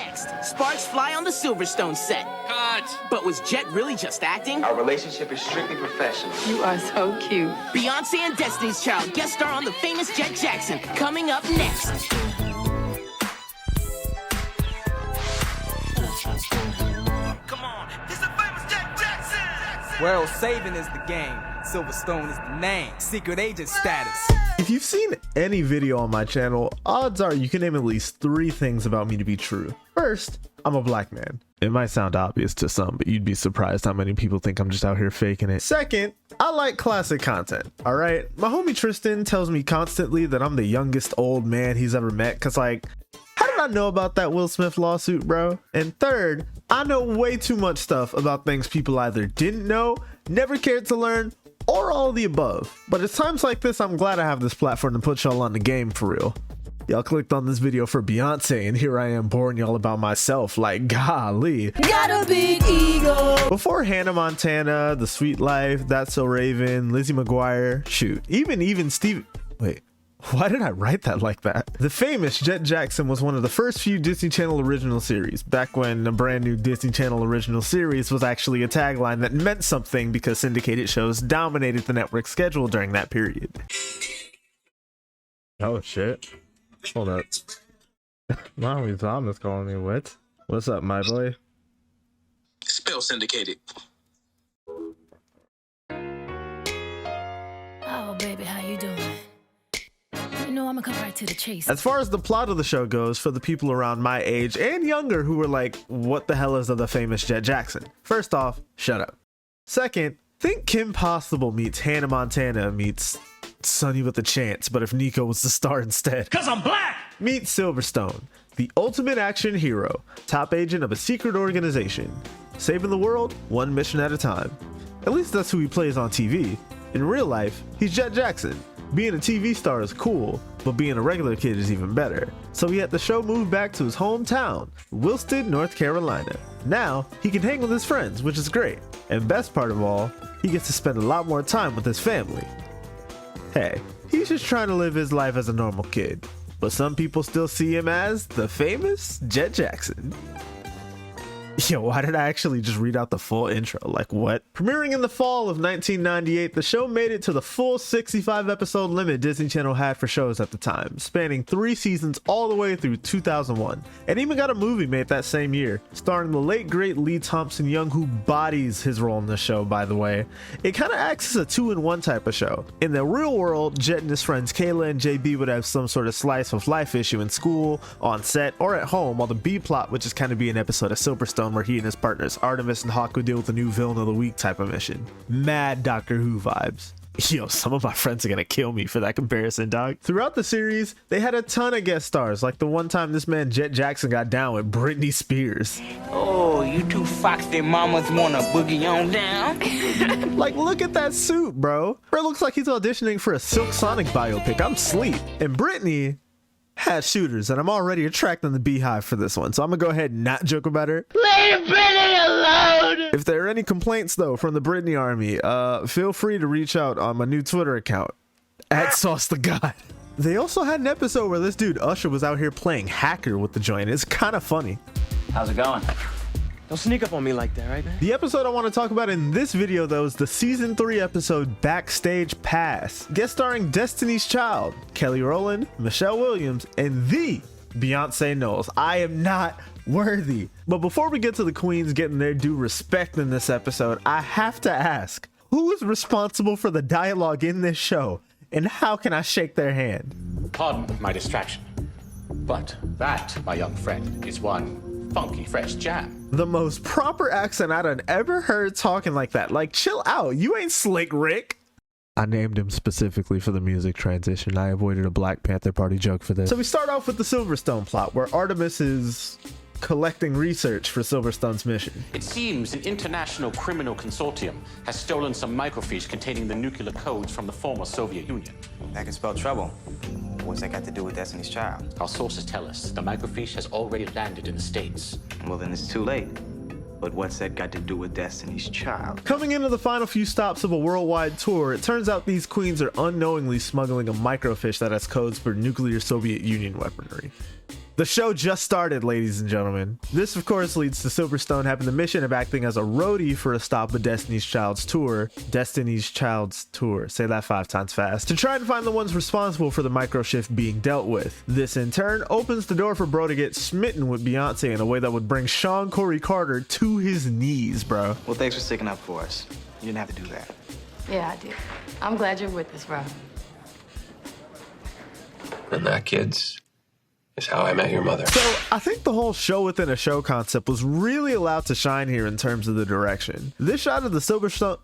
next. Sparks fly on the Silverstone set. Cut! But was Jett really just acting? Our relationship is strictly professional. You are so cute. Beyonce and Destiny's Child guest star on the Famous Jett Jackson. Coming up next. Come on, this is Famous Jett Jackson! World saving is the game. Silverstone is the name. Secret agent status. If you've seen any video on my channel, odds are you can name at least 3 things about me to be true. First, I'm a black man. It might sound obvious to some, but you'd be surprised how many people think I'm just out here faking it. Second, I like classic content, all right? My homie Tristan tells me constantly that I'm the youngest old man he's ever met, cause like, how did I know about that Will Smith lawsuit, bro? And third, I know way too much stuff about things people either didn't know, never cared to learn, or all of the above. But at times like this, I'm glad I have this platform to put y'all on the game for real. Y'all clicked on this video for Beyonce, and here I am boring y'all about myself, like golly. Got a big ego. Before Hannah Montana, The Sweet Life, That's So Raven, Lizzie McGuire, shoot, even Steve, wait, why did I write that like that? The Famous Jett Jackson was one of the first few Disney Channel original series, back when a brand new Disney Channel original series was actually a tagline that meant something because syndicated shows dominated the network schedule during that period. Oh shit. Hold up. Mommy Thomas calling me. What? What's up, my boy? Spell syndicated. Oh, baby, how you doing? You know I'm gonna come right to the chase. As far as the plot of the show goes, for the people around my age and younger who were like, what the hell is the Famous Jett Jackson? First off, shut up. Second, think Kim Possible meets Hannah Montana meets Sonny with a Chance, but if Nico was the star instead. Cause I'm black! Meet Silverstone, the ultimate action hero, top agent of a secret organization, saving the world one mission at a time. At least that's who he plays on TV. In real life, he's Jett Jackson. Being a TV star is cool, but being a regular kid is even better. So he had the show move back to his hometown, Wilston, North Carolina. Now, he can hang with his friends, which is great. And best part of all, he gets to spend a lot more time with his family. Hey, he's just trying to live his life as a normal kid, but some people still see him as the Famous Jett Jackson. Yo, why did I actually just read out the full intro? Like what? Premiering in the fall of 1998, the show made it to the full 65 episode limit Disney Channel had for shows at the time, spanning 3 seasons all the way through 2001, and even got a movie made that same year, starring the late great Lee Thompson Young, who bodies his role in the show, by the way. It kind of acts as a 2-in-1 type of show. In the real world, Jett and his friends Kayla and JB would have some sort of slice of life issue in school, on set, or at home, while the B plot would just kind of be an episode of Silverstone where he and his partners Artemis and Hawk would deal with a new villain of the week type of mission. Mad Doctor Who vibes. Yo, some of my friends are gonna kill me for that comparison, dog. Throughout the series, they had a ton of guest stars, like the one time this man Jett Jackson got down with Britney Spears. Oh, you two foxy mamas wanna boogie on down? Like, look at that suit, bro. Bro looks like he's auditioning for a Silk Sonic biopic. I'm sleep. And Britney has shooters, and I'm already attracting the beehive for this one, so I'm gonna go ahead and not joke about her. Leave Britney alone! If there are any complaints though from the Britney army, feel free to reach out on my new Twitter account @SauceTheGod. They also had an episode where this dude Usher was out here playing hacker with the joint. It's kind of funny. How's it going? Don't sneak up on me like that, right, man? The episode I want to talk about in this video though is the season 3 episode Backstage Pass, guest starring Destiny's Child, Kelly Rowland, Michelle Williams, and the Beyonce Knowles. I am not worthy. But before we get to the queens getting their due respect in this episode, I have to ask, who is responsible for the dialogue in this show, and how can I shake their hand? Pardon my distraction, but that, my young friend, is one funky fresh jam. The most proper accent I'd ever heard talking like that. Like, chill out, you ain't Slick Rick. I named him specifically for the music transition. I avoided a Black Panther Party joke for this. So we start off with the Silverstone plot, where Artemis is collecting research for Silverstone's mission. It seems an international criminal consortium has stolen some microfiche containing the nuclear codes from the former Soviet Union. That could spell trouble. What's that got to do with Destiny's Child? Our sources tell us the microfiche has already landed in the States. Well, then it's too late. But what's that got to do with Destiny's Child? Coming into the final few stops of a worldwide tour, it turns out these queens are unknowingly smuggling a microfiche that has codes for nuclear Soviet Union weaponry. The show just started, ladies and gentlemen. This, of course, leads to Silverstone having the mission of acting as a roadie for a stop of Destiny's Child's tour. Destiny's Child's tour. Say that 5 times fast. To try and find the ones responsible for the microshift being dealt with. This, in turn, opens the door for bro to get smitten with Beyonce in a way that would bring Sean Corey Carter to his knees, bro. Well, thanks for sticking up for us. You didn't have to do that. Yeah, I did. I'm glad you're with us, bro. And that, kids, is how I met your mother. So I think the whole show within a show concept was really allowed to shine here in terms of the direction. This shot of the Silverstone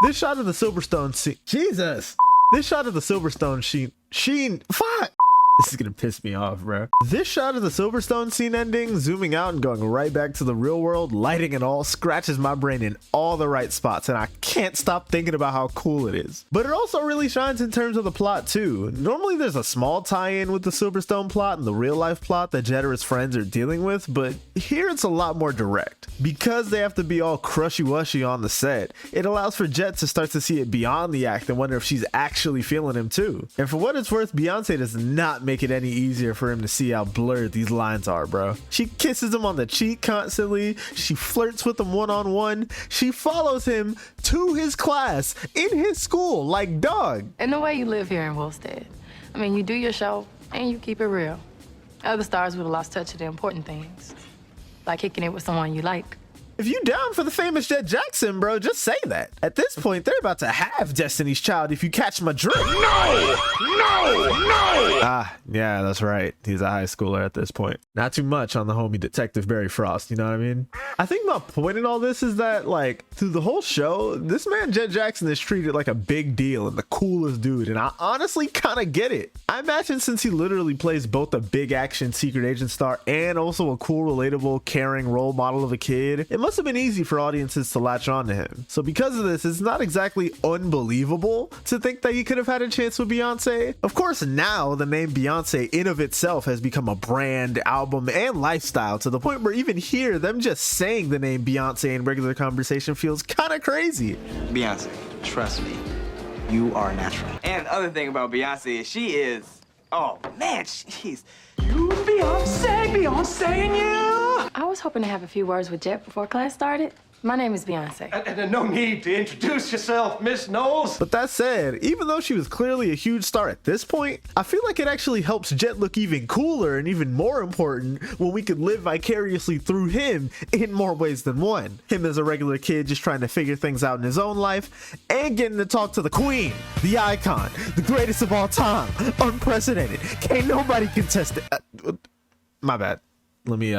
this shot of the Silverstone scene. Jesus. This shot of the Silverstone sheen. Fuck. This is gonna piss me off, bro. This shot of the Silverstone scene ending, zooming out and going right back to the real world, lighting it all, scratches my brain in all the right spots, and I can't stop thinking about how cool it is. But it also really shines in terms of the plot too. Normally there's a small tie-in with the Silverstone plot and the real life plot that Jett or his friends are dealing with, but here it's a lot more direct. Because they have to be all crushy-wushy on the set, it allows for Jett to start to see it beyond the act and wonder if she's actually feeling him too. And for what it's worth, Beyonce does not make it any easier for him to see how blurred these lines are, bro. She kisses him on the cheek constantly. She flirts with him one-on-one. She follows him to his class in his school, like, dog. And the way you live here in Wolfstead. I mean, you do your show and you keep it real. Other stars would have lost touch of the important things, like kicking it with someone you like. If you down for the Famous Jett Jackson, bro, just say that. At this point, they're about to have Destiny's Child if you catch my drift. No! Ah, yeah, that's right. He's a high schooler at this point. Not too much on the homie Detective Barry Frost, you know what I mean? I think my point in all this is that, like, through the whole show, this man Jett Jackson is treated like a big deal and the coolest dude, and I honestly kind of get it. I imagine since he literally plays both a big action secret agent star and also a cool, relatable, caring role model of a kid, it must have been easy for audiences to latch on to him. So because of this, it's not exactly unbelievable to think that he could have had a chance with Beyonce. Of course, now the name Beyonce in of itself has become a brand, album, and lifestyle to the point where even here, them just saying the name Beyonce in regular conversation feels kind of crazy. Beyonce, trust me, you are natural. And the other thing about Beyonce is she is, oh man, she's you Beyonce and you. I was hoping to have a few words with Jett before class started. My name is Beyonce. And no need to introduce yourself, Miss Knowles. But that said, even though she was clearly a huge star at this point, I feel like it actually helps Jett look even cooler and even more important when we could live vicariously through him in more ways than one. Him as a regular kid just trying to figure things out in his own life and getting to talk to the queen, the icon, the greatest of all time, unprecedented. Can't nobody contest it. My bad. Let me,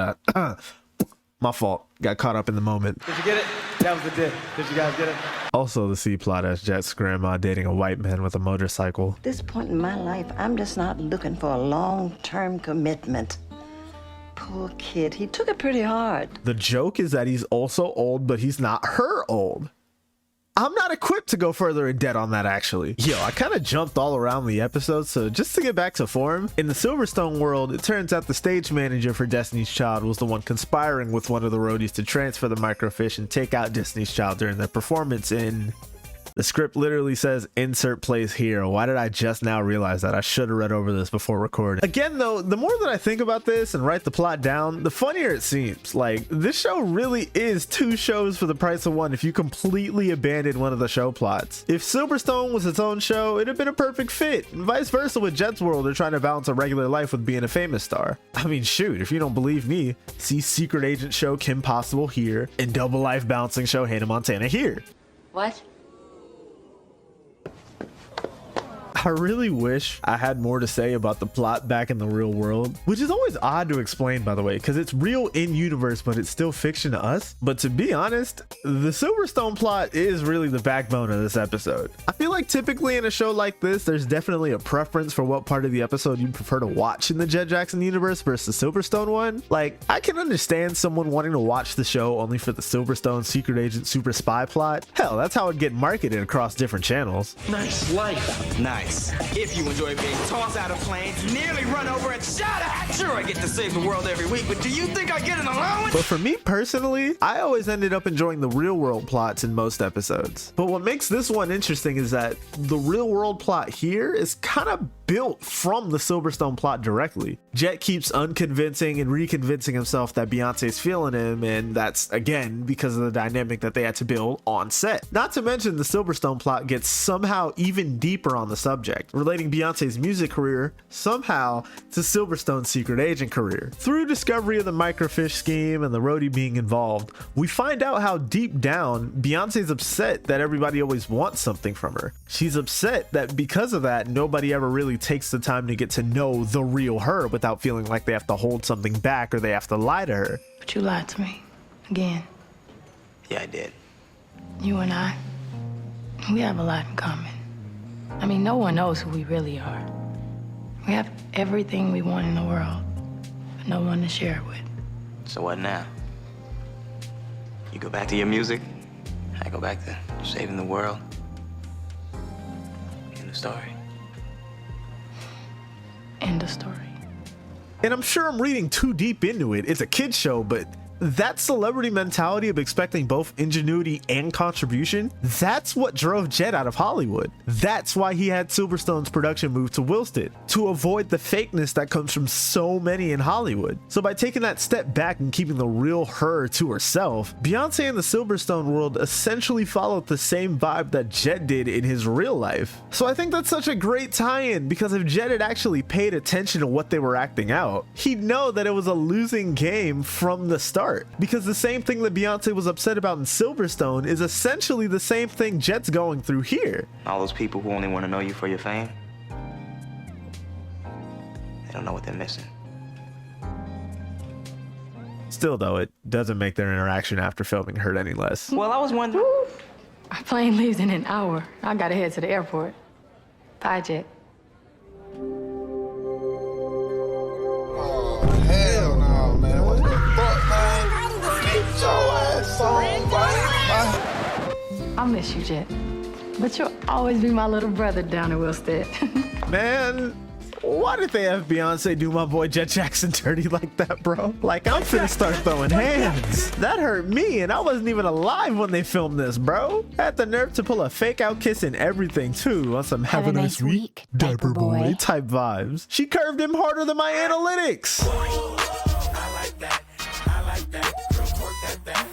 my fault. Got caught up in the moment. Did you get it? That was the dip. Did you guys get it? Also the C-plot as Jett's grandma dating a white man with a motorcycle. At this point in my life, I'm just not looking for a long-term commitment. Poor kid, he took it pretty hard. The joke is that he's also old, but he's not her old. I'm not equipped to go further in debt on that, actually. Yo, I kind of jumped all around the episode, so just to get back to form, in the Silverstone world, it turns out the stage manager for Destiny's Child was the one conspiring with one of the roadies to transfer the microfiche and take out Destiny's Child during their performance in... The script literally says insert place here. Why did I just now realize that? I should have read over this before recording. Again though, the more that I think about this and write the plot down, the funnier it seems. Like, this show really is 2 shows for the price of 1 if you completely abandon one of the show plots. If Silverstone was its own show, it'd have been a perfect fit. And vice versa with Jett's world, they're trying to balance a regular life with being a famous star. I mean, shoot, if you don't believe me, see Secret Agent show Kim Possible here and Double Life balancing show Hannah Montana here. What? I really wish I had more to say about the plot back in the real world, which is always odd to explain, by the way, because it's real in universe, but it's still fiction to us. But to be honest, the Silverstone plot is really the backbone of this episode. I feel like typically in a show like this, there's definitely a preference for what part of the episode you prefer to watch in the Jett Jackson universe versus the Silverstone one. Like, I can understand someone wanting to watch the show only for the Silverstone secret agent super spy plot. Hell, that's how it'd get marketed across different channels. Nice life. Nice. If you enjoy being tossed out of planes, nearly run over and shot at, sure I get to save the world every week, but do you think I get an allowance? But for me personally, I always ended up enjoying the real world plots in most episodes. But what makes this one interesting is that the real world plot here is kind of built from the Silverstone plot directly. Jett keeps unconvincing and reconvincing himself that Beyonce's feeling him, and that's again because of the dynamic that they had to build on set. Not to mention the Silverstone plot gets somehow even deeper on the subject, relating Beyonce's music career somehow to Silverstone's secret agent career. Through discovery of the microfiche scheme and the roadie being involved, we find out how deep down Beyonce's upset that everybody always wants something from her. She's upset that because of that, nobody ever really takes the time to get to know the real her without feeling like they have to hold something back or they have to lie to her. But you lied to me. Again. Yeah, I did. You and I, we have a lot in common. I mean, no one knows who we really are. We have everything we want in the world, but no one to share it with. So what now? You go back to your music, I go back to saving the world. End of story. End of story. And I'm sure I'm reading too deep into it. It's a kid's show, but that celebrity mentality of expecting both ingenuity and contribution, that's what drove Jett out of Hollywood. That's why he had Silverstone's production move to Wilsted, to avoid the fakeness that comes from so many in Hollywood. So by taking that step back and keeping the real her to herself, Beyonce and the Silverstone world essentially followed the same vibe that Jett did in his real life. So I think that's such a great tie-in, because if Jett had actually paid attention to what they were acting out, he'd know that it was a losing game from the start. Because the same thing that Beyonce was upset about in Silverstone is essentially the same thing Jett's going through here. All those people who only want to know you for your fame, they don't know what they're missing. Still though, it doesn't make their interaction after filming hurt any less. Well, I was wondering... Our plane leaves in an hour. I gotta head to the airport. Bye, Jett. Hell no, man. What the fuck, man? Get your ass on, boy. I'll miss you, Jett. But you'll always be my little brother down in Wilsted. Man, why did they have Beyonce do my boy Jett Jackson dirty like that, bro? Like, I'm finna start throwing hands. That hurt me, and I wasn't even alive when they filmed this, bro. Had the nerve to pull a fake out kiss and everything, too, on some have a nice week, diaper boy type vibes. She curved him harder than my analytics. I like that. I like that. Girl, work that back.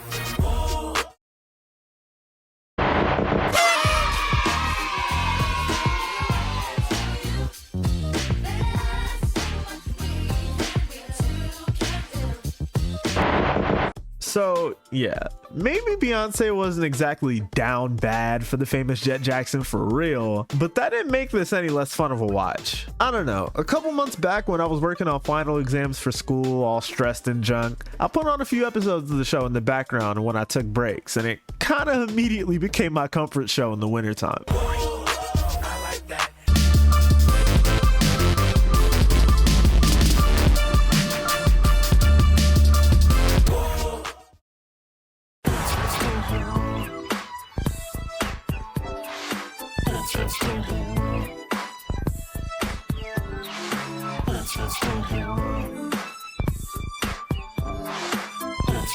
So yeah, maybe Beyonce wasn't exactly down bad for the famous Jett Jackson for real, but that didn't make this any less fun of a watch. I don't know, a couple months back when I was working on final exams for school, all stressed and junk, I put on a few episodes of the show in the background when I took breaks, and it kind of immediately became my comfort show in the wintertime.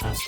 Just